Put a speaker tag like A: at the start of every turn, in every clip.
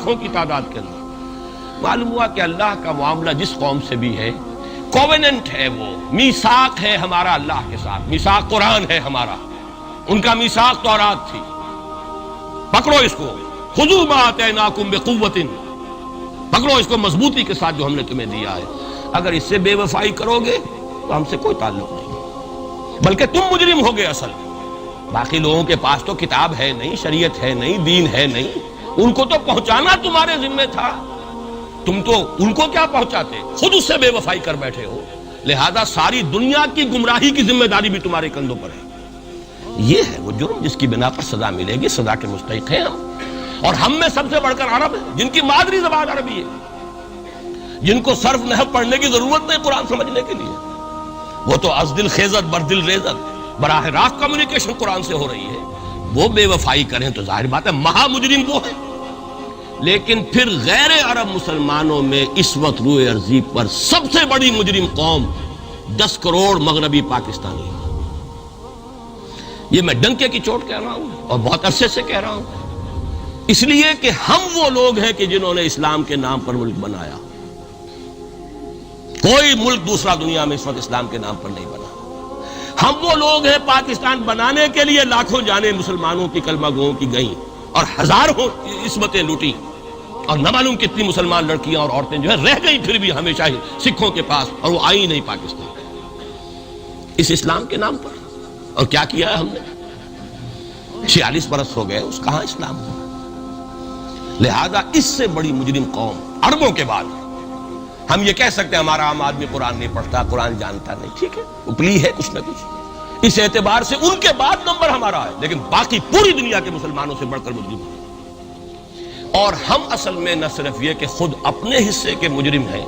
A: لاکھوں کی تعداد کے اندر. معلوم ہوا کہ اللہ کا معاملہ جس قوم سے بھی ہے کووننٹ ہے، وہ میثاق ہے ہمارا اللہ کے ساتھ. میثاق قرآن ہے ہمارا، ان کا میثاق تورات تھی. پکڑو اس کو، خذوا ما آتیناکم بقوۃ، پکڑو اس کو مضبوطی کے ساتھ جو ہم نے تمہیں دیا ہے. اگر اس سے بے وفائی کرو گے تو ہم سے کوئی تعلق نہیں، بلکہ تم مجرم ہوگے اصل. باقی لوگوں کے پاس تو کتاب ہے نہیں، شریعت ہے نہیں، دین ہے نہیں، ان کو تو پہنچانا تمہارے ذمہ تھا. تم تو ان کو کیا پہنچاتے، خود اس سے بے وفائی کر بیٹھے ہو. لہذا ساری دنیا کی گمراہی کی ذمہ داری بھی تمہارے کندھوں پر ہے. یہ ہے وہ جرم جس کی بنا پر سزا ملے گی. سزا کے مستحق ہیں ہم، اور ہم میں سب سے بڑھ کر عرب ہیں جن کی مادری زبان عربی ہے، جن کو صرف نحو پڑھنے کی ضرورت نہیں قرآن سمجھنے کے لیے. وہ تو از دل خیزت بر دل ریزت، براہ راست کمیونیکیشن قرآن سے ہو رہی ہے. وہ بے وفائی کریں تو ظاہر بات ہے مہا مجرم وہ ہے. لیکن پھر غیر عرب مسلمانوں میں اس وقت روئے ارضی پر سب سے بڑی مجرم قوم 10 کروڑ مغربی پاکستانی. یہ میں ڈنکے کی چوٹ کہہ رہا ہوں اور بہت عرصے سے کہہ رہا ہوں، اس لیے کہ ہم وہ لوگ ہیں کہ جنہوں نے اسلام کے نام پر ملک بنایا. کوئی ملک دوسرا دنیا میں اس وقت اسلام کے نام پر نہیں بنا. ہم وہ لوگ ہیں پاکستان بنانے کے لیے لاکھوں جانیں مسلمانوں کی کلمہ گوؤں کی گئیں اور ہزاروں عصمتیں لوٹی، اور نہ معلوم کتنی مسلمان لڑکیاں اور عورتیں جو ہے رہ گئی پھر بھی ہمیشہ ہی سکھوں کے پاس، اور وہ آئی نہیں پاکستان اس اسلام کے نام پر. اور کیا کیا ہے ہم نے؟ 46 برس ہو گئے، اس کہاں اسلام ہوا. لہذا اس سے بڑی مجرم قوم عربوں کے بعد. ہم یہ کہہ سکتے ہیں ہمارا عام آدمی قرآن نہیں پڑھتا، قرآن جانتا نہیں، ٹھیک ہے، اپلی ہے کچھ نہ کچھ، اس اعتبار سے ان کے بعد نمبر ہمارا ہے. لیکن باقی پوری دنیا کے مسلمانوں سے بڑھ کر مجرم ہیں. اور ہم اصل میں نہ صرف یہ کہ خود اپنے حصے کے مجرم ہیں،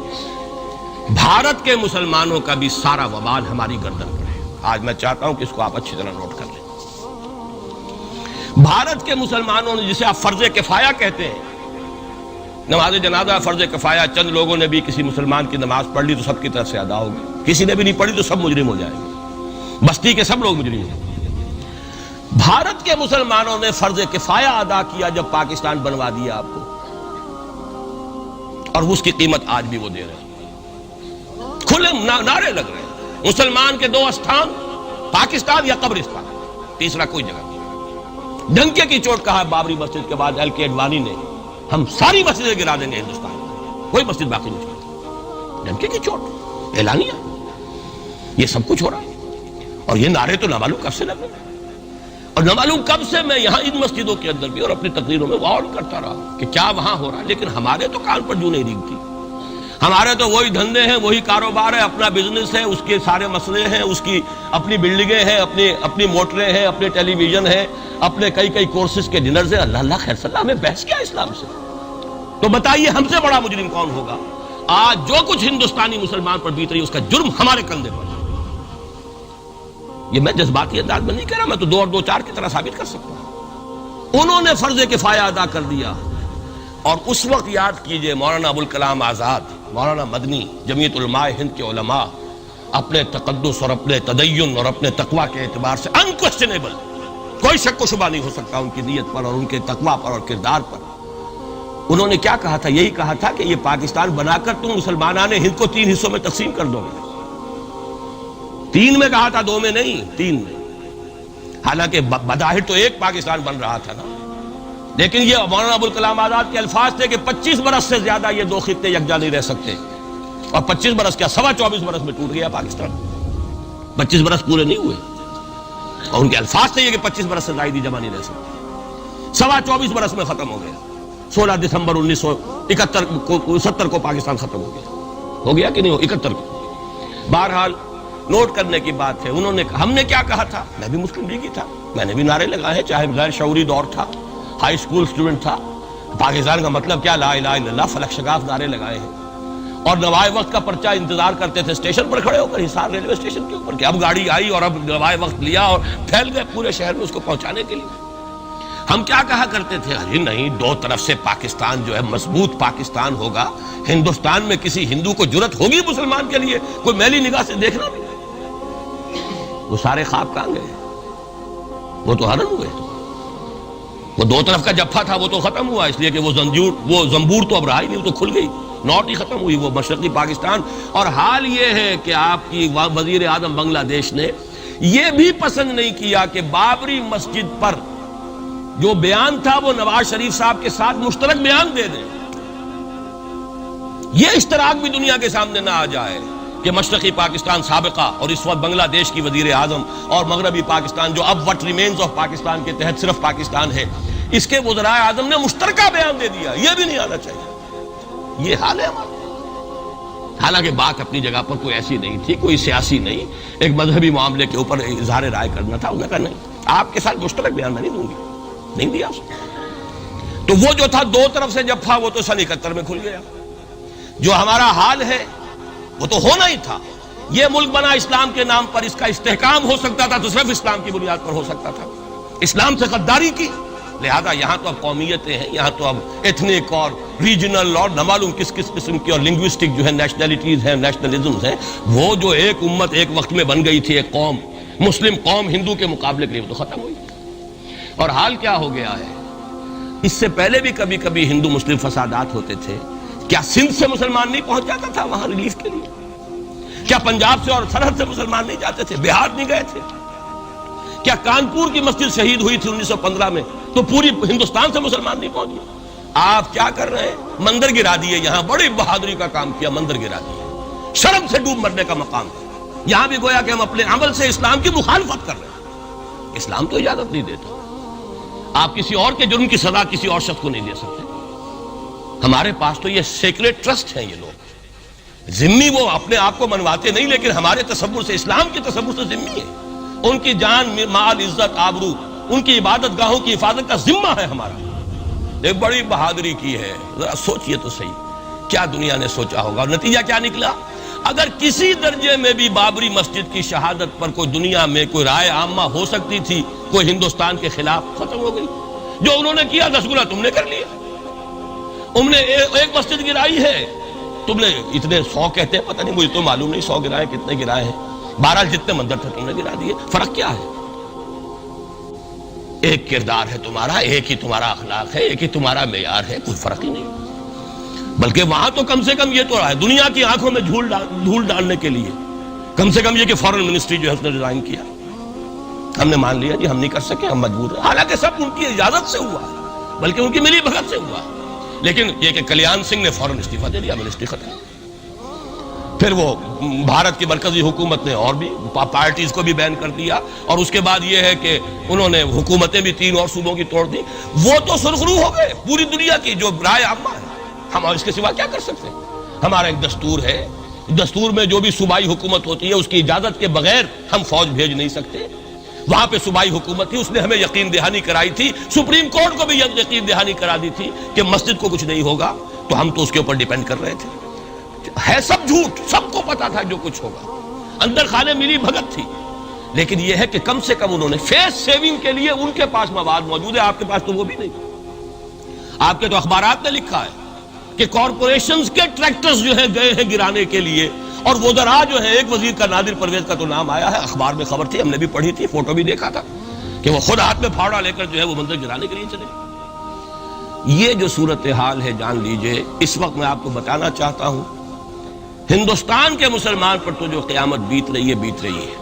A: بھارت کے مسلمانوں کا بھی سارا وبال ہماری گردن پر ہے. آج میں چاہتا ہوں کہ اس کو آپ اچھی طرح نوٹ کر لیں. بھارت کے مسلمانوں نے، جسے آپ فرض کفایہ کہتے ہیں، نماز جنازہ فرض کفایہ، چند لوگوں نے بھی کسی مسلمان کی نماز پڑھ لی تو سب کی طرف سے ادا ہوگی، کسی نے بھی نہیں پڑھی تو سب مجرم ہو جائیں گے، بستی کے سب لوگ مجرم ہیں. بھارت کے مسلمانوں نے فرض کفایہ ادا کیا جب پاکستان بنوا دیا آپ کو، اور اس کی قیمت آج بھی وہ دے رہے ہیں. کھلے نعرے لگ رہے ہیں مسلمان کے 2 استھان، پاکستان یا قبرستان، تیسرا کوئی جگہ نہیں. ڈنکے کی چوٹ کہا بابری مسجد کے بعد ایل کے اڈوانی نے، ہم ساری مسجدیں گرا دیں گے ہندوستان میں، کوئی مسجد باقی نہیں چھوڑی. ڈنکے کی چوٹ اعلانیہ. یہ سب کچھ ہو رہا ہے، اور یہ نعرے تو نہ معلوم کب سے لگ رہے ہیں، اور نہ معلوم کب سے میں یہاں ان مسجدوں کے اندر بھی اور اپنی تقریروں میں وارن کرتا رہا کہ کیا وہاں ہو رہا ہے. لیکن ہمارے تو کان پر جو نہیں ریگتی. ہمارے تو وہی دھندے ہیں، وہی کاروبار ہے، اپنا بزنس ہے، اس کے سارے مسئلے ہیں، اس کی اپنی بلڈنگیں ہیں، اپنی موٹریں ہیں، اپنے ٹیلی ویژن ہیں، اپنے کئی کورسز کے ڈنرز ہیں. اللہ خیر صلی اللہ، ہمیں بحث کیا اسلام سے؟ تو بتائیے ہم سے بڑا مجرم کون ہوگا؟ آج جو کچھ ہندوستانی مسلمان پر بیت رہی ہے اس کا جرم ہمارے کندھے پر. یہ میں جذباتی انداز میں نہیں کہہ رہا، میں تو 2 اور 2 4 کی طرح ثابت کر سکتا ہوں. انہوں نے فرض کفایہ ادا کر دیا. اور اس وقت یاد کیجئے مولانا ابوالکلام آزاد، مولانا مدنی، جمعیت علماء ہند کے علماء اپنے تقدس اور اپنے تدین اور اپنے تقوی کے اعتبار سے انکوسچنیبل، کوئی شک و شبہ نہیں ہو سکتا ان کی نیت پر اور ان کے تقوی پر اور کردار پر. انہوں نے کیا کہا تھا؟ یہی کہا تھا کہ یہ پاکستان بنا کر تم مسلمانان ہند کو 3 حصوں میں تقسیم کر دو گے. 3 میں کہا تھا، 2 میں نہیں، 3 میں. حالانکہ بظاہر تو ایک پاکستان بن رہا تھا نا، لیکن یہ مولانا ابوالکلام آزاد کے الفاظ تھے کہ 25 برس سے زیادہ یہ 2 خطے یکجا نہیں رہ سکتے. اور 25 برس کیا، 24 برس میں ٹوٹ گیا پاکستان. 25 برس پورے نہیں ہوئے، اور ان کے الفاظ تھے یہ کہ 25 برس سے زائد ہی جمع نہیں رہ سکتے. 24 برس میں ختم ہو گیا. 16 دسمبر 1971 کو پاکستان ختم ہو گیا کہ نہیں ہو 71 کو. بہرحال نوٹ کرنے کی بات ہے. انہوں نے، ہم نے کیا کہا تھا؟ میں بھی مسلم لیگی تھا، میں نے بھی نعرے لگائے ہیں، چاہے غیر شعوری دور تھا، ہائی اسکول اسٹوڈنٹ تھا. پاکستان کا مطلب کیا، لا الہ الا اللہ، فلک شگاف نعرے لگائے ہیں. اور نوائے وقت کا پرچہ انتظار کرتے تھے اسٹیشن پر کھڑے ہو کر، حصار ریلوے اسٹیشن کے اوپر، کہ اب گاڑی آئی اور اب نوائے وقت لیا اور پھیل گئے پورے شہر میں اس کو پہنچانے کے لیے. ہم کیا کہا کرتے تھے؟ ارے نہیں، 2 طرف سے پاکستان جو ہے مضبوط پاکستان ہوگا. ہندوستان میں کسی ہندو کو جرت ہوگی مسلمان کے لیے کوئی میلی نگاہ سے دیکھنا بھی؟ وہ سارے خواب کہاں گئے؟ وہ تو ہرن ہوئے. وہ دو طرف کا جفا تھا وہ تو ختم ہوا، اس لیے کہ وہ زنبور تو اب رہا ہی نہیں، وہ تو کھل گئی، نوٹ ہی ختم ہوئی وہ مشرقی پاکستان۔ اور حال یہ ہے کہ آپ کی وزیر اعظم بنگلہ دیش نے یہ بھی پسند نہیں کیا کہ بابری مسجد پر جو بیان تھا وہ نواز شریف صاحب کے ساتھ مشترک بیان دے دیں۔ یہ اشتراک بھی دنیا کے سامنے نہ آ جائے کہ مشرقی پاکستان سابقہ اور اس وقت بنگلہ دیش کی وزیر اعظم اور مغربی پاکستان جو اب وٹ ریمینز آف پاکستان کے تحت صرف پاکستان ہے، اس کے وزرائے اعظم نے مشترکہ بیان دے دیا۔ یہ بھی نہیں آنا چاہیے۔ یہ حال ہے ہمارا۔ حالانکہ بات اپنی جگہ پر کوئی ایسی نہیں تھی، کوئی سیاسی نہیں، ایک مذہبی معاملے کے اوپر اظہار رائے کرنا تھا۔ انہوں نے کہا نہیں، آپ کے ساتھ مشترک بیان میں نہیں دوں گی، نہیں دیا اس نے۔ تو وہ جو تھا دو طرف سے جفا، وہ تو سن 71 میں کھل گیا۔ جو ہمارا حال ہے وہ تو ہونا ہی تھا۔ یہ ملک بنا اسلام کے نام پر، اس کا استحکام ہو سکتا تھا تو صرف اسلام کی بنیاد پر ہو سکتا تھا۔ اسلام سے غداری کی، لہذا یہاں تو اب قومیتیں ہیں، یہاں تو اب ایتھنک اور ریجنل اور نہ معلوم کس کس قسم کی اور لنگوسٹک جو ہے نیشنلٹیز ہیں، نیشنلزمز ہیں، وہ جو ایک امت ایک وقت میں بن گئی تھی، ایک قوم، مسلم قوم ہندو کے مقابلے کے لیے، وہ تو ختم ہوئی۔ اور حال کیا ہو گیا ہے، اس سے پہلے بھی کبھی کبھی ہندو مسلم فسادات ہوتے تھے۔ کیا سندھ سے مسلمان نہیں پہنچ جاتا تھا وہاں ریلیف کے لیے؟ کیا پنجاب سے اور سرحد سے مسلمان نہیں جاتے تھے؟ بہار نہیں گئے تھے؟ کیا کانپور کی مسجد شہید ہوئی تھی 1915 میں تو پوری ہندوستان سے مسلمان نہیں پہنچ گئے؟ آپ کیا کر رہے ہیں؟ مندر گرا دیے، یہاں بڑی بہادری کا کام کیا، مندر گرا دیے، شرم سے ڈوب مرنے کا مقام ہے۔ یہاں بھی گویا کہ ہم اپنے عمل سے اسلام کی مخالفت کر رہے ہیں۔ اسلام تو اجازت نہیں دیتا، آپ کسی اور کے جرم کی سزا کسی اور شخص کو نہیں دے سکتے۔ ہمارے پاس تو یہ سیکریٹ ٹرسٹ ہیں، یہ لوگ ذمہ وہ اپنے آپ کو منواتے نہیں، لیکن ہمارے تصور سے، اسلام کے تصور سے ذمہ ہے۔ ان کی جان، مال، عزت، آبرو، ان کی عبادت گاہوں کی حفاظت کا ذمہ ہے ہمارا۔ ایک بڑی بہادری کی ہے، ذرا سوچئے تو صحیح کیا دنیا نے سوچا ہوگا، اور نتیجہ کیا نکلا؟ اگر کسی درجے میں بھی بابری مسجد کی شہادت پر کوئی دنیا میں کوئی رائے عامہ ہو سکتی تھی کوئی ہندوستان کے خلاف، ختم ہو گئی۔ جو انہوں نے کیا 10 گنا تم نے کر لیا۔ تم نے ایک مسجد گرائی ہے، تم نے اتنے 100 کہتے ہیں، پتہ نہیں مجھے تو معلوم نہیں 100 گرائے کتنے گرائے ہیں، بہرحال جتنے مندر تھے تم نے گرا دیے۔ فرق کیا ہے؟ ایک کردار ہے تمہارا، ایک ہی تمہارا اخلاق ہے، ایک ہی تمہارا معیار ہے، کوئی فرق ہی نہیں۔ بلکہ وہاں تو کم سے کم یہ تو رہا ہے، دنیا کی آنکھوں میں دھول ڈالنے کے لیے کم سے کم یہ کہ فارن منسٹری جو ہے اس نے ریزائن کیا، ہم نے مان لیا جی ہم نہیں کر سکے، ہم مجبور ہیں۔ حالانکہ سب ان کی اجازت سے ہوا، بلکہ ان کی ملی بھگت سے ہوا، لیکن یہ کہ کلیان سنگھ نے فوراً استعفیٰ دے دیا، منسٹری ختم۔ پھر وہ بھارت کی مرکزی حکومت نے اور بھی پارٹیز کو بھی بین کر دیا، اور اس کے بعد یہ ہے کہ انہوں نے حکومتیں بھی 3 اور صوبوں کی توڑ دی۔ وہ تو سرخرو ہو گئے پوری دنیا کی جو رائے عامہ ہے، ہم اس کے سوا کیا کر سکتے ہیں؟ ہمارا ایک دستور ہے، دستور میں جو بھی صوبائی حکومت ہوتی ہے اس کی اجازت کے بغیر ہم فوج بھیج نہیں سکتے۔ وہاں پہ صوبائی حکومت تھی، اس نے ہمیں یقین دہانی کرائی تھی، سپریم کورٹ کو بھی یقین دہانی کرا دی تھی کہ مسجد کو کچھ نہیں ہوگا، تو ہم تو اس کے اوپر ڈیپینڈ کر رہے تھے۔ ہے سب جھوٹ، سب کو پتا تھا جو کچھ ہوگا، اندر خانے ملی بھگت تھی، لیکن یہ ہے کہ کم سے کم انہوں نے فیس سیونگ کے لیے ان کے پاس مواد موجود ہے، آپ کے پاس تو وہ بھی نہیں۔ آپ کے تو اخبارات نے لکھا ہے کہ کارپوریشنز کے ٹریکٹرز جو ہیں گئے ہیں گرانے کے لیے، اور وزراء جو ہے، ایک وزیر کا نادر پرویز کا تو نام آیا ہے، اخبار میں خبر تھی، ہم نے بھی پڑھی تھی، فوٹو بھی دیکھا تھا کہ وہ خود ہاتھ میں پھاوڑا لے کر جو ہے وہ مندر گرانے کے لیے چلے۔ یہ جو صورتحال ہے جان لیجئے، اس وقت میں آپ کو بتانا چاہتا ہوں، ہندوستان کے مسلمان پر تو جو قیامت بیت رہی ہے۔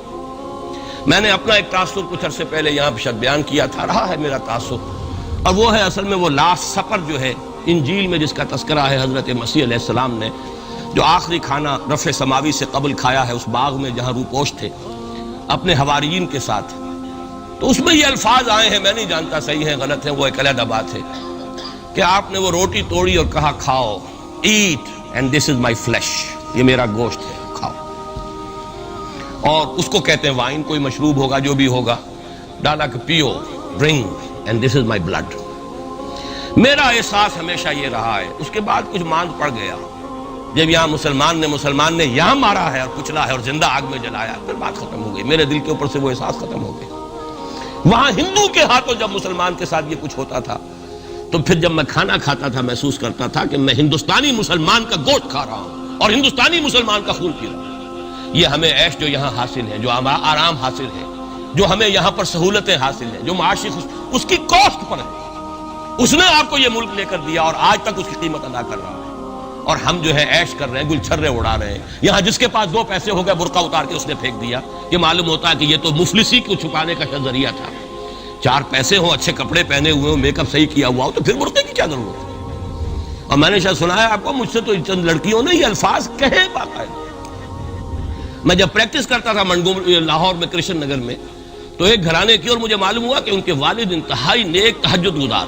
A: میں نے اپنا ایک تاثر کچھ عرصے پہلے یہاں شد بیان کیا تھا، رہا ہے میرا تاثر، اور وہ ہے اصل میں وہ لاسٹ سپر جو ہے انجیل میں جس کا تذکرہ ہے حضرت مسیح علیہ السلام نے جو آخری کھانا رفع سماوی سے قبل کھایا ہے اس باغ میں جہاں روپوش تھے اپنے حواریین کے ساتھ۔ تو اس میں یہ الفاظ آئے ہیں، میں نہیں جانتا صحیح ہیں غلط ہیں، وہ ایک علیحدہ بات ہے کہ آپ نے وہ روٹی توڑی اور کہا کھاؤ، eat and this is my flesh, یہ میرا گوشت ہے، کھاؤ۔ اور اس کو کہتے ہیں وائن، کوئی مشروب ہوگا جو بھی ہوگا، ڈالا کہ پیو، drink and this is my blood. میرا احساس ہمیشہ یہ رہا ہے، اس کے بعد کچھ ماند پڑ گیا جب یہاں مسلمان نے یہاں مارا ہے اور کچلا ہے اور زندہ آگ میں جلایا، پھر بات ختم ہو گئی، میرے دل کے اوپر سے وہ احساس ختم ہو گیا۔ وہاں ہندو کے ہاتھوں جب مسلمان کے ساتھ یہ کچھ ہوتا تھا تو پھر جب میں کھانا کھاتا تھا محسوس کرتا تھا کہ میں ہندوستانی مسلمان کا گوشت کھا رہا ہوں اور ہندوستانی مسلمان کا خون پی رہا ہوں۔ یہ ہمیں عیش جو یہاں حاصل ہے، جو آرام حاصل ہے، جو ہمیں یہاں پر سہولتیں حاصل ہیں، جو معاشی اس کی کاسٹ پر ہے۔ اس نے آپ کو یہ ملک لے کر دیا اور آج تک اس کی قیمت ادا کر رہا ہے، اور ہم جو ہے عیش کر رہے ہیں، گل چھرے اڑا رہے ہیں. یہاں جس کے پاس 2 پیسے ہو گئے برقع اتار کے اس نے پھینک دیا. یہ معلوم ہوتا ہے کہ یہ تو مفلسی کو چھپانے کا ذریعہ تھا. 4 پیسے ہوں، اچھے کپڑے پہنے ہوئے ہوں، میک اپ صحیح کیا ہوا ہو تو پھر برقعے کی کیا ضرورت ہے؟ اور میں نے شاید سنا ہے آپ کو، مجھ سے تو چند لڑکیوں نے یہ الفاظ کہے باقاعدہ. میں جب پریکٹس کرتا تھا لاہور میں کرشن نگر میں، تو ایک گھرانے کی، اور مجھے معلوم ہوا کہ ان کے والد انتہائی نیک تہجد گزار.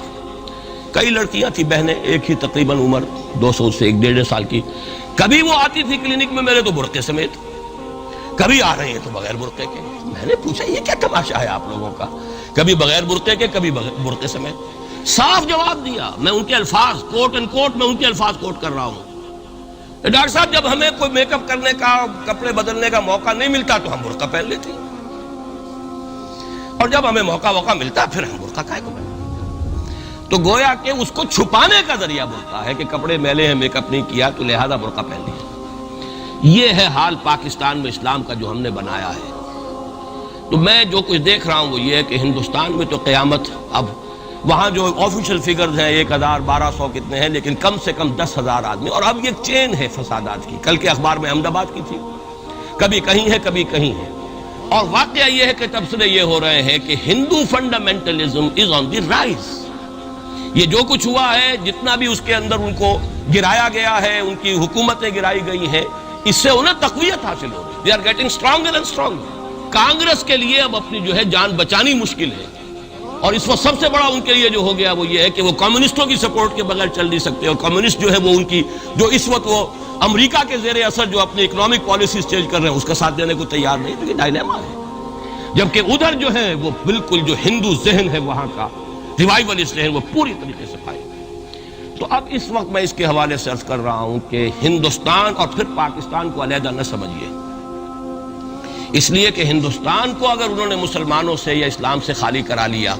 A: کئی لڑکیاں تھیں بہنیں، ایک ہی تقریباً عمر 200 سے 1.5 سال کی. کبھی وہ آتی تھی کلینک میں میرے تو برقعے سمیت، کبھی آ رہے ہیں تو بغیر برقعے کے. میں نے پوچھا یہ کیا تماشا ہے آپ لوگوں کا، کبھی بغیر برقعے کے کبھی برقعے سمیت. صاف جواب دیا، میں ان کے الفاظ کوٹ اینڈ کوٹ میں ان کے الفاظ کوٹ کر رہا ہوں. ڈاکٹر صاحب جب ہمیں کوئی میک اپ کرنے کا، کپڑے بدلنے کا موقع نہیں ملتا تو ہم برقع پہن لیتے ہیں، اور جب ہمیں موقع ملتا پھر ہم برقع کائے کو پہنتے. تو گویا کہ اس کو چھپانے کا ذریعہ برقع ہے کہ کپڑے میلے ہیں، میک اپ نہیں کیا تو لہذا برقع پہن لیا. یہ ہے حال پاکستان میں اسلام کا جو ہم نے بنایا ہے. تو میں جو کچھ دیکھ رہا ہوں وہ یہ ہے کہ ہندوستان میں تو قیامت، اب وہاں جو آفیشیل فگرز ہیں 1000 1200 کتنے ہیں، لیکن کم سے کم 10,000 آدمی، اور اب یہ چین ہے فسادات کی. کل کے اخبار میں احمد آباد کی تھی، کبھی کہیں ہے کبھی کہیں ہے. اور واقعہ یہ ہے کہ تبصرے یہ ہو رہے ہیں کہ ہندو فنڈامنٹلزم از آن دی رائز. یہ جو کچھ ہوا ہے، جتنا بھی اس کے اندر ان کو گرایا گیا ہے، ان کی حکومتیں گرائی گئی ہیں، اس سے انہیں تقویت حاصل ہو رہی ہے. They are getting stronger and stronger. Congress کے لیے اب اپنی جو ہے جان بچانی مشکل ہے، اور اس وقت سب سے بڑا ان کے لیے جو ہو گیا وہ یہ ہے کہ وہ کمیونسٹوں کی سپورٹ کے بغیر چل نہیں سکتے. اور کمیونسٹ جو ہے وہ ان کی جو اس وقت وہ امریکہ کے زیر اثر جو اپنی اکنامک پالیسیز چینج کر رہے ہیں اس کا ساتھ دینے کو تیار نہیں. تو یہ ڈائلیما ہے. جبکہ ادھر جو ہے وہ بالکل جو ہندو ذہن ہے وہاں کا ریوائولسٹ ذہن وہ پوری طریقے سے پائے. تو اب اس وقت میں اس کے حوالے سے عرض کر رہا ہوں کہ ہندوستان اور پھر پاکستان کو علیحدہ نہ سمجھیے، اس لیے کہ ہندوستان کو اگر انہوں نے مسلمانوں سے یا اسلام سے خالی کرا لیا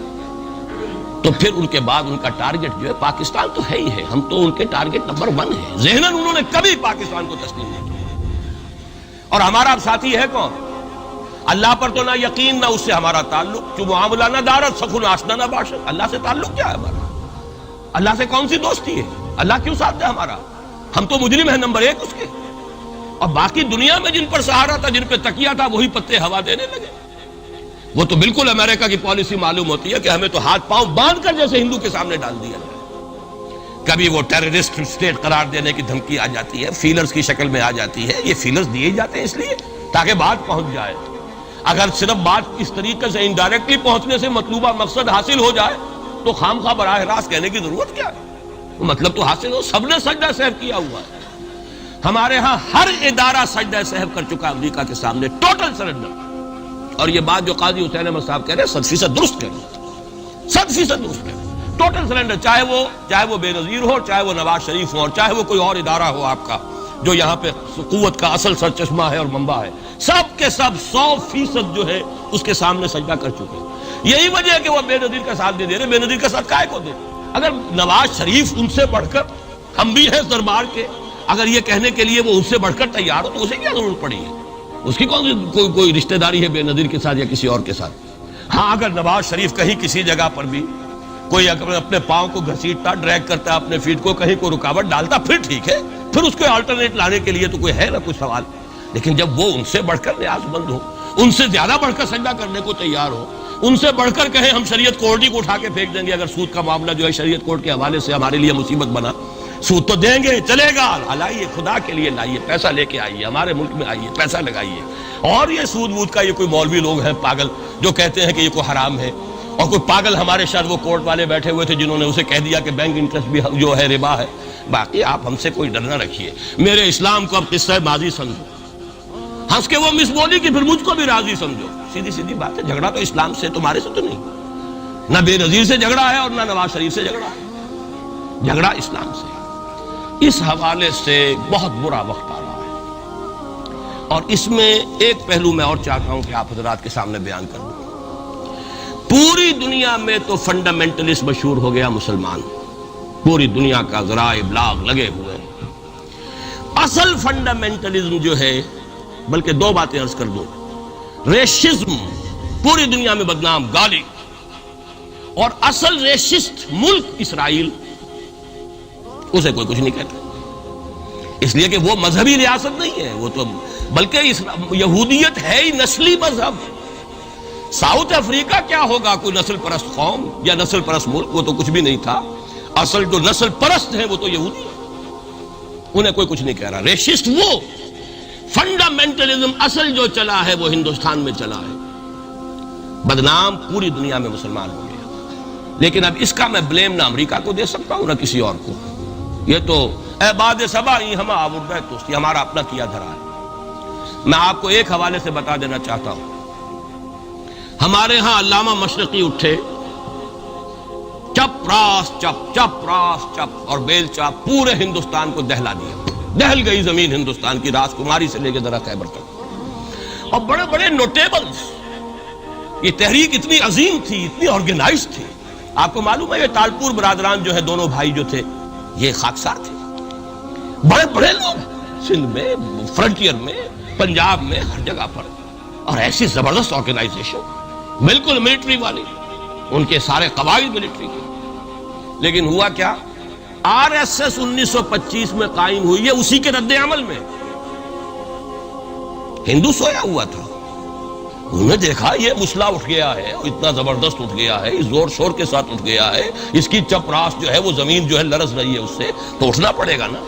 A: تو پھر ان کے بعد ان کا ٹارگٹ جو ہے پاکستان تو ہے ہی ہے. ہم تو ان کے ٹارگٹ نمبر 1 ہیں. ذہناً انہوں نے کبھی پاکستان کو تسلیم نہیں کیا. اور ہمارا اب ساتھی ہے کون؟ اللہ پر تو نہ یقین نہ اس سے ہمارا تعلق. جو معاملہ نہ دارت سخن آشنا نہ باشد. اللہ سے تعلق کیا ہے ہمارا؟ اللہ سے کون سی دوستی ہے؟ اللہ کیوں ساتھ ہے ہمارا؟ ہم تو مجرم ہیں نمبر 1 اس کے. اور باقی دنیا میں جن پر سہارا تھا، جن پہ تکیہ تھا، وہی پتے ہوا دینے لگے. وہ تو بالکل امریکہ کی پالیسی معلوم ہوتی ہے کہ ہمیں تو ہاتھ پاؤں باندھ کر جیسے ہندو کے سامنے ڈال دیا. کبھی وہ ٹیررسٹ اسٹیٹ قرار دینے کی دھمکی آ جاتی ہے، فیلرز کی شکل میں آ جاتی ہے. یہ فیلرز دیے جاتے ہیں اس لیے تاکہ بات پہنچ جائے. اگر صرف بات اس طریقے سے انڈائریکٹلی پہنچنے سے مطلوبہ مقصد حاصل ہو جائے تو خام خواہ براہ راست کہنے کی ضرورت کیا ہے؟ مطلب تو حاصل ہو. سب نے سجدہ سہو کیا ہوا ہے. ہمارے ہاں ہر ادارہ سجدہ سہو کر چکا امریکہ کے سامنے. Total surrender. اور یہ بات جو قاضی حسین احمد صاحب کہہ رہے ہیں 100% درست کہہ رہے ہیں. 100% درست کہہ رہے ہیں. ٹوٹل سرنڈر، چاہے وہ بے نظیر ہو، چاہے وہ نواز شریف ہو، اور چاہے وہ کوئی اور ادارہ ہو آپ کا جو یہاں پہ قوت کا اصل سرچشمہ ہے اور منبع ہے، سب کے سب 100% جو ہے اس کے سامنے سجدہ کر چکے ہیں. یہی وجہ ہے کہ وہ بے نظیر کا ساتھ نہیں دے رہے. بے نظیر کا ساتھ کائے کو دے؟ اگر نواز شریف ان سے بڑھ کر، ہم بھی ہیں دربار کے، اگر یہ کہنے کے لیے وہ ان سے بڑھ کر تیار ہو تو اسے کیا ضرورت پڑی ہے؟ اس کی کون سی کوئی رشتہ داری ہے بے نظیر کے ساتھ یا کسی اور کے ساتھ؟ ہاں اگر نواز شریف کہیں کسی جگہ پر بھی کوئی اپنے پاؤں کو گھسیٹتا، ڈریگ کرتا اپنے فیٹ کو، کہیں کوئی رکاوٹ ڈالتا، پھر ٹھیک ہے، پھر اس کو آلٹرنیٹ لانے کے لیے تو کوئی ہے نا کوئی سوال. لیکن جب وہ ان سے بڑھ کر نیاز مند ہو، ان سے زیادہ بڑھ کر سجدہ کرنے کو تیار ہو، ان سے بڑھ کر کہیں ہم شریعت کوڈ ہی کو اٹھا کے پھینک دیں گے، اگر سود کا معاملہ جو ہے شریعت کوڈ کے حوالے سے ہمارے لیے مصیبت بنا، سود تو دیں گے، چلے گا، لائیے خدا کے لیے لائیے، پیسہ لے کے آئیے، ہمارے ملک میں آئیے، پیسہ لگائیے. اور یہ سود وود کا یہ کوئی مولوی لوگ ہیں پاگل جو کہتے ہیں کہ یہ کوئی حرام ہے، اور کوئی پاگل ہمارے شاید وہ کورٹ والے بیٹھے ہوئے تھے جنہوں نے اسے کہہ دیا کہ بینک انٹرسٹ بھی جو ہے ربا ہے. باقی آپ ہم سے کوئی ڈر نہ رکھیے. میرے اسلام کو اب قصہ ماضی سمجھو. ہنس کے وہ مس بولی کہ پھر مجھ کو بھی راضی سمجھو. سیدھی بات ہے. جھگڑا تو اسلام سے تمہارے سے تو نہیں، نہ بے نظیر سے جھگڑا ہے اور نہ نواز شریف سے جھگڑا ہے، جھگڑا اسلام سے. اس حوالے سے بہت برا وقت آ رہا ہے، اور اس میں ایک پہلو میں اور چاہتا ہوں کہ آپ حضرات کے سامنے بیان کر دوں. پوری دنیا میں تو فنڈامنٹلسٹ مشہور ہو گیا مسلمان، پوری دنیا کا ذرائع ابلاغ لگے ہوئے ہیں. اصل فنڈامنٹلزم جو ہے، بلکہ دو باتیں عرض کر دوں، ریشزم پوری دنیا میں بدنام، گالی، اور اصل ریشسٹ ملک اسرائیل، اسے کوئی کچھ نہیں کہتا، اس لیے کہ وہ مذہبی ریاست نہیں ہے، وہ تو بلکہ یہودیت ہے ہی نسلی مذہب۔ ساؤتھ افریقہ کیا ہوگا، کوئی نسل پرست قوم یا نسل پرست ملک؟ وہ تو کچھ بھی نہیں تھا۔ اصل جو نسل پرست ہیں وہ تو یہودی ہیں، انہیں کوئی کچھ نہیں کہہ رہا۔ ریشسٹ وہ فنڈامنٹلزم اصل جو چلا ہے وہ ہندوستان میں چلا ہے، بدنام پوری دنیا میں مسلمان ہو گیا۔ لیکن اب اس کا میں بلیم نہ امریکہ کو دے سکتا ہوں نہ کسی اور کو، یہ تو اے باد سبا ہی ہم آورد ہے، تو ہمارا اپنا کیا دھرا ہے۔ میں آپ کو ایک حوالے سے بتا دینا چاہتا ہوں، ہمارے ہاں علامہ مشرقی اٹھے، چپ راس چپ چپ راس چپ اور بیل چاپ پورے ہندوستان کو دہلا دیا، دہل گئی زمین ہندوستان کی، راس کماری سے لے کے درہ خیبر تک۔ اور بڑے بڑے نوٹیبلز، یہ تحریک اتنی عظیم تھی، اتنی آرگنائز تھی۔ آپ کو معلوم ہے یہ تالپور برادران جو ہے، دونوں بھائی جو تھے، یہ خاکسار تھے، بڑے بڑے لوگ، سندھ میں، فرنٹیئر میں، پنجاب میں، ہر جگہ پر، اور ایسی زبردست آرگنائزیشن، بالکل ملٹری والی، ان کے سارے قواعد ملٹری کے۔ لیکن ہوا کیا، آر ایس ایس 1925 میں قائم ہوئی ہے، اسی کے رد عمل میں۔ ہندو سویا ہوا تھا، انہوں نے دیکھا یہ مسئلہ اٹھ گیا ہے، اتنا زبردست اٹھ گیا ہے، زور شور کے ساتھ اٹھ گیا ہے، اس کی چپ راس جو ہے وہ زمین جو ہے لرز رہی ہے، اس سے تو اٹھنا پڑے گا نا۔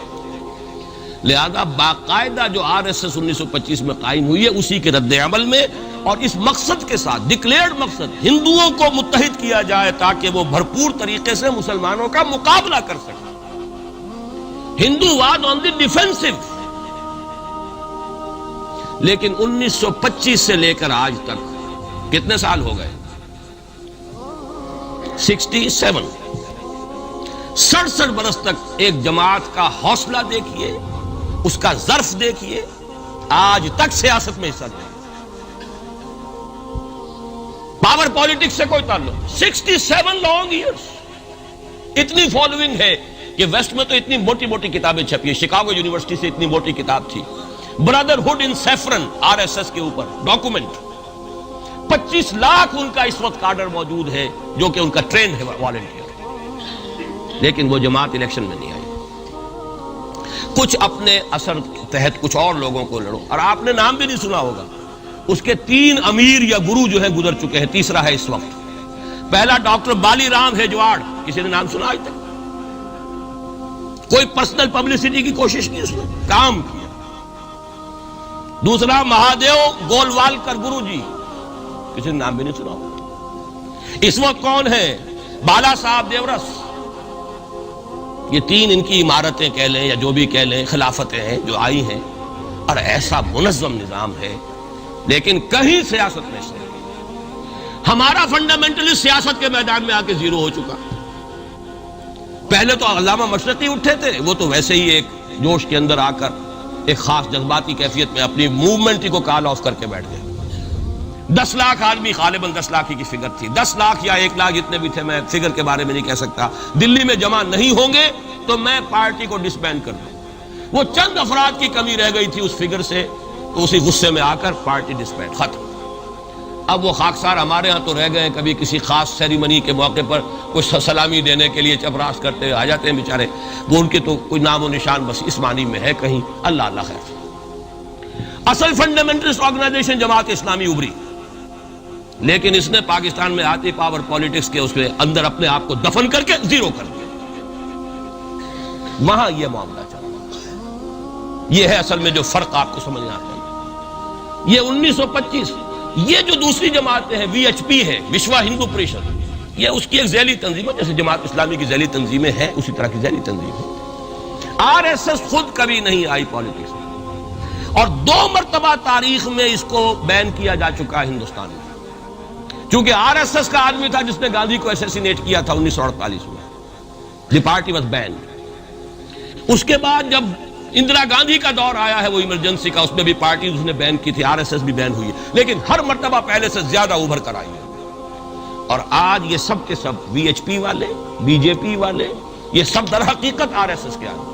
A: لہذا باقاعدہ جو آر ایس ایس 1925 میں قائم ہوئی ہے، اسی کے رد عمل میں، اور اس مقصد کے ساتھ، ڈکلیئرڈ مقصد، ہندوؤں کو متحد کیا جائے تاکہ وہ بھرپور طریقے سے مسلمانوں کا مقابلہ کر سکیں۔ ہندو واد آن دی ڈیفینسو۔ لیکن 1925 سے لے کر آج تک کتنے سال ہو گئے؟ 67 برس تک ایک جماعت کا حوصلہ دیکھیے، اس کا ظرف دیکھیے، آج تک سیاست میں حصہ نہیں، پاور پالیٹکس سے کوئی تعلق۔ 67 لانگ ایئرس، اتنی فالوئنگ ہے کہ ویسٹ میں تو اتنی موٹی موٹی کتابیں چھپی ہیں، شکاگو یونیورسٹی سے اتنی موٹی کتاب تھی، برادرہڈ ان سیفرن، آر ایس ایس کے اوپر ڈاکومنٹ۔ 25 لاکھ ان کا اس وقت کارڈر موجود ہے جو کہ ان کا ٹرینڈ ہے والنٹیئر، لیکن وہ جماعت الیکشن میں نہیں آئی۔ کچھ اپنے اثر تحت کچھ اور لوگوں کو لڑو، اور آپ نے نام بھی نہیں سنا ہوگا، اس کے 3 امیر یا گرو جو ہیں گزر چکے ہیں، تیسرا ہے اس وقت۔ پہلا ڈاکٹر بالی رام ہیجواڑ، کسی نے نام سنا آج تک؟ کوئی پرسنل پبلسٹی کی کوشش کی، اس نے کام کیا۔ دوسرا مہادیو گولوالکر گرو جی، کسی نے نام بھی نہیں سنا ہوگا۔ اس وقت کون ہے؟ بالا صاحب دیورس۔ یہ 3 ان کی عمارتیں کہہ لیں یا جو بھی کہہ لیں، خلافتیں ہیں جو آئی ہیں، اور ایسا منظم نظام ہے، لیکن کہیں سیاست میں سے ہمارا فنڈامنٹلسٹ سیاست کے میدان میں آ کے زیرو ہو چکا۔ پہلے تو علامہ مشرقی اٹھے تھے، وہ تو ویسے ہی ایک جوش کے اندر آ کر ایک خاص جذباتی کیفیت میں اپنی موومنٹ کو کال آف کر کے بیٹھ گئے۔ 10 لاکھ آدمی، غالباً 10 لاکھ کی فگر تھی، 10 لاکھ یا 1 لاکھ جتنے بھی تھے، میں فگر کے بارے میں نہیں کہہ سکتا، دلی میں جمع نہیں ہوں گے تو میں پارٹی کو ڈسبینڈ کر دوں۔ وہ چند افراد کی کمی رہ گئی تھی اس فگر سے، تو اسی غصے میں آ کر پارٹی ڈسبینڈ، ختم۔ اب وہ خاکسار ہمارے ہاں تو رہ گئے، کبھی کسی خاص سیریمنی کے موقع پر کچھ سلامی دینے کے لیے چپراس کرتے آ جاتے ہیں بیچارے، وہ ان کے تو کوئی نام و نشان بس اس معنی میں ہے کہیں، اللہ اللہ خیر۔ اصل فنڈامنٹلسٹ آرگنائزیشن جماعت اسلامی ابھری، لیکن اس نے پاکستان میں آتی پاور پالیٹکس کے اس میں اندر اپنے آپ کو دفن کر کے زیرو کر دیا۔ وہاں یہ معاملہ چل رہا، یہ ہے اصل میں جو فرق آپ کو سمجھنا چاہیے۔ یہ 1925، یہ جو دوسری جماعتیں ہیں، وی ایچ پی ہے، وشوا ہندو پریشد، یہ اس کی ایک ذیلی تنظیم ہے، جیسے جماعت اسلامی کی ذیلی تنظیمیں ہیں اسی طرح کی ذیلی تنظیم ہے۔ آر ایس ایس خود کبھی نہیں آئی پالیٹکس میں، اور 2 مرتبہ تاریخ میں اس کو بین کیا جا چکا ہے ہندوستان میں، چونکہ آر ایس ایس کا آدمی تھا جس نے گاندھی کو ایسیسینیٹ کیا تھا 1948 میں، دی پارٹی واز بینڈ۔ اس کے بعد جب اندرا گاندھی کا دور آیا ہے وہ ایمرجنسی کا، اس میں بھی پارٹیز اس نے بین کی تھی، آر ایس ایس بھی بین ہوئی ہے، لیکن ہر مرتبہ پہلے سے زیادہ ابھر کر آئی ہے۔ اور آج یہ سب کے سب وی ایچ پی والے، بی جے پی والے، یہ سب در حقیقت آر ایس ایس کے آدمی،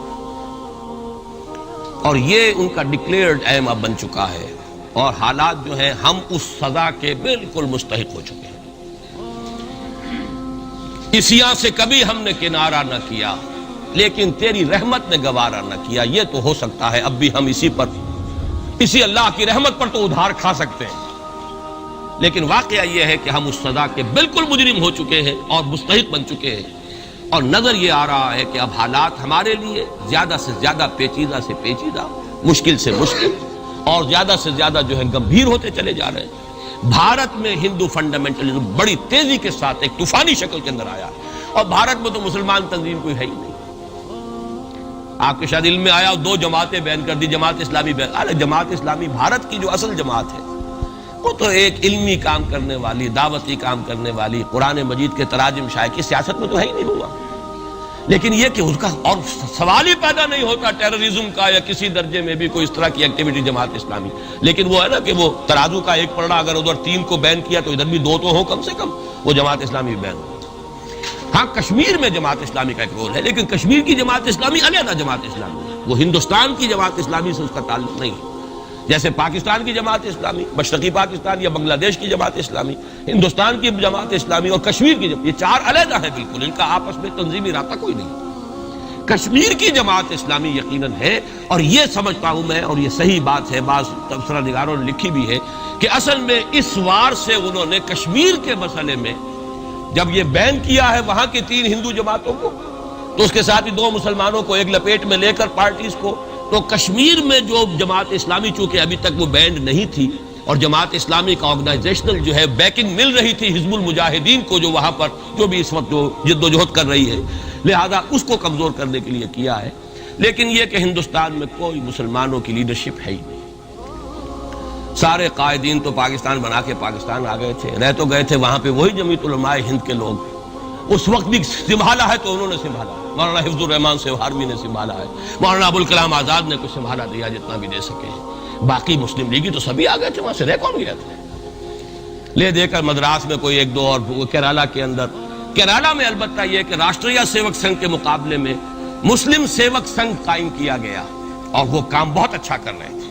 A: اور یہ ان کا ڈکلیئرڈ ایم اب بن چکا ہے، اور حالات جو ہیں ہم اس سزا کے بالکل مستحق ہو چکے ہیں۔ اسیاں سے کبھی ہم نے کنارہ نہ کیا، لیکن تیری رحمت نے گوارا نہ کیا۔ یہ تو ہو سکتا ہے اب بھی ہم اسی اللہ کی رحمت پر تو ادھار کھا سکتے ہیں، لیکن واقعہ یہ ہے کہ ہم اس سزا کے بالکل مجرم ہو چکے ہیں اور مستحق بن چکے ہیں، اور نظر یہ آ رہا ہے کہ اب حالات ہمارے لیے زیادہ سے زیادہ پیچیدہ سے پیچیدہ، مشکل سے مشکل، اور زیادہ سے زیادہ جو ہے گمبھیر ہوتے چلے جا رہے ہیں۔ بھارت میں ہندو فنڈامنٹلزم بڑی تیزی کے ساتھ ایک طوفانی شکل کے اندر آیا، اور بھارت میں تو مسلمان تنظیم کوئی ہے ہی نہیں۔ آپ کے شاید علم میں آیا 2 جماعتیں بین کر دی، جماعت اسلامی بین۔ جماعت اسلامی بھارت کی جو اصل جماعت ہے وہ تو ایک علمی کام کرنے والی، دعوتی کام کرنے والی، قرآن مجید کے تراجم شائع کی سیاست میں تو ہے ہی نہیں ہوا، لیکن یہ کہ اس کا اور سوال ہی پیدا نہیں ہوتا ٹیررزم کا یا کسی درجے میں بھی کوئی اس طرح کی ایکٹیویٹی جماعت اسلامی، لیکن وہ ہے نا کہ وہ ترازو کا ایک پلڑا اگر ادھر 3 کو بین کیا تو ادھر بھی 2 تو ہو کم سے کم، وہ جماعت اسلامی بین ہو۔ ہاں کشمیر میں جماعت اسلامی کا ایک رول ہے، لیکن کشمیر کی جماعت اسلامی علیحدہ جماعت اسلامی ہے، وہ ہندوستان کی جماعت اسلامی سے اس کا تعلق نہیں ہے۔ جیسے پاکستان کی جماعت اسلامی، مشرقی پاکستان یا بنگلہ دیش کی جماعت اسلامی، ہندوستان کی جماعت اسلامی اور کشمیر کی یہ 4 علیحدہ ہیں بالکل، ان کا آپس میں تنظیمی رابطہ کوئی نہیں۔ کشمیر کی جماعت اسلامی یقیناً ہے، اور یہ سمجھتا ہوں میں، اور یہ صحیح بات ہے، بعض تبصرہ نگاروں نے لکھی بھی ہے کہ اصل میں اس وار سے انہوں نے کشمیر کے مسئلے میں جب یہ بین کیا ہے وہاں کی 3 ہندو جماعتوں کو، تو اس کے ساتھ ہی 2 مسلمانوں کو ایک لپیٹ میں لے کر پارٹیز کو، تو کشمیر میں جو جماعت اسلامی چونکہ ابھی تک وہ بینڈ نہیں تھی، اور جماعت اسلامی کا آرگنائزیشنل جو ہے بیکنگ مل رہی تھی حزب المجاہدین کو، جو وہاں پر جو بھی اس وقت جو جد و جہد کر رہی ہے، لہذا اس کو کمزور کرنے کے لیے کیا ہے۔ لیکن یہ کہ ہندوستان میں کوئی مسلمانوں کی لیڈرشپ ہے ہی نہیں، سارے قائدین تو پاکستان بنا کے پاکستان آ گئے تھے، رہ تو گئے تھے وہاں پہ وہی جمعیت علماء ہند کے لوگ، اس وقت بھی سنبھالا ہے تو انہوں نے سنبھالا، مولانا حفظ الرحمان سیوہاروی نے سنبھالا ہے، مولانا ابوالکلام آزاد نے کچھ سنبھالا دیا جتنا بھی دے سکے ہیں، باقی مسلم لیگی تو سبھی آ گئے تھے، وہاں سے رہ کون گیا تھے؟ لے دے کر مدراس میں کوئی 1-2 اور کیرالہ کے اندر، کیرالہ میں البتہ یہ کہ راشٹریہ سیوک سنگھ کے مقابلے میں مسلم سیوک سنگھ قائم کیا گیا، اور وہ کام بہت اچھا کر رہے تھے،